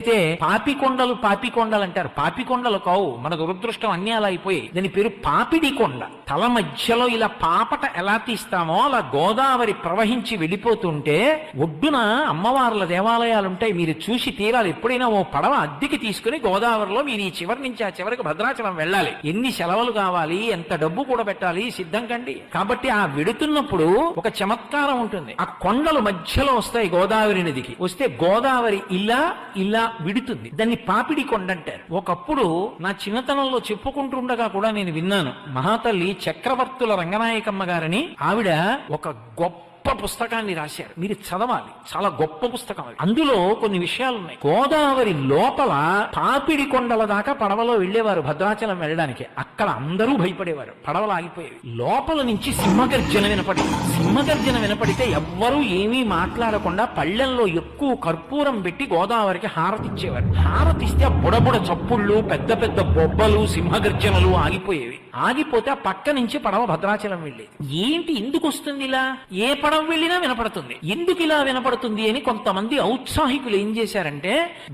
అయితే పాపికొండలు అంటారు. పాపికొండలు కావు, మన దురదృష్టం అన్నీ అలా అయిపోయాయి. దాని పేరు పాపిడి కొండ. తల మధ్యలో ఇలా పాపట ఎలా తీస్తామో అలా గోదావరి ప్రవహించి వెళ్ళిపోతుంటే ఒడ్డున అమ్మవార్ల దేవాలయాలు ఉంటాయి. మీరు చూసి తీరాలి. ఎప్పుడైనా ఓ పడవ అద్దెకి తీసుకుని గోదావరిలో మీరు ఈ చివరి నుంచి ఆ చివరికి భద్రాచలం వెళ్ళాలి. ఎన్ని సెలవులు కావాలి, ఎంత డబ్బు కూడా పెట్టాలి, సిద్ధం కండి. కాబట్టి ఆ వెడుతున్నప్పుడు ఒక చమత్కారం ఉంటుంది. ఆ కొండలు మధ్యలో వస్తాయి గోదావరి నదికి. వస్తే గోదావరి ఇలా ఇలా విడుతుంది. దాన్ని పాపిడి కొండ అంటారు. ఒకప్పుడు నా చిన్నతనంలో చెప్పుకుంటుండగా కూడా నేను విన్నాను. మహాతల్లి చక్రవర్తుల రంగనాయకమ్మ గారని ఆవిడ ఒక గొప్ప పుస్తకాన్ని రాశారు. మీరు చదవాలి, చాలా గొప్ప పుస్తకం అది. అందులో కొన్ని విషయాలు ఉన్నాయి. గోదావరి లోపల పాపిడి కొండల దాకా పడవలో వెళ్లేవారు భద్రాచలం వెళ్ళడానికి. అక్కడ అందరూ భయపడేవారు, పడవలు ఆగిపోయేవి. లోపల నుంచి సింహగర్జన వినపడితే ఎవ్వరూ ఏమీ మాట్లాడకుండా పళ్ళెంలో ఎక్కువ కర్పూరం పెట్టి గోదావరికి హారతిచ్చేవారు. హారతిస్తే ఆ బుడబుడ చప్పుళ్ళు, పెద్ద పెద్ద బొబ్బలు, సింహగర్జనలు ఆగిపోయేవి. ఆగిపోతే ఆ పక్క నుంచి పడవ భద్రాచలం వెళ్ళేది. ఏంటి ఎందుకు వస్తుంది ఇలా? ఏ పడవ వెళ్ళినా వినపడుతుంది. ఎందుకు ఇలా వినపడుతుంది అని కొంతమంది ఔత్సాహికులు ఏం చేశారంటే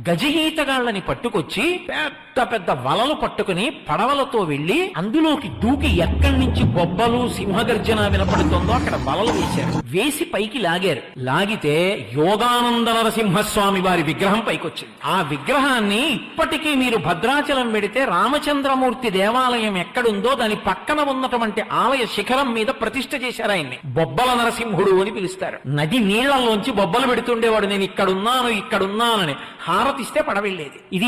గజహీతగాళ్ళని పట్టుకొచ్చి పెద్ద పెద్ద వలలు పట్టుకుని పడవలతో వెళ్లి అందులోకి దూకి ఎక్కడి నుంచి బొబ్బలు సింహగర్జన వినపడుతుందో అక్కడ వలలు వేశారు. వేసి పైకి లాగారు. లాగితే యోగానంద నరసింహస్వామి వారి విగ్రహం పైకొచ్చింది. ఆ విగ్రహాన్ని ఇప్పటికీ మీరు భద్రాచలం వెడితే రామచంద్రమూర్తి దేవాలయం ఎక్కడుందో దాని పక్కన ఉన్నటువంటి ఆలయ శిఖరం మీద ప్రతిష్ఠ చేశారు. ఆయన్ని బొబ్బల నరసింహుడు అని పిలుస్తారు. నది నీళ్లలోంచి బొబ్బలు పెడుతుండేవాడు. నేను ఇక్కడున్నానని హారతిస్తే పడవెళ్ళేది. ఇది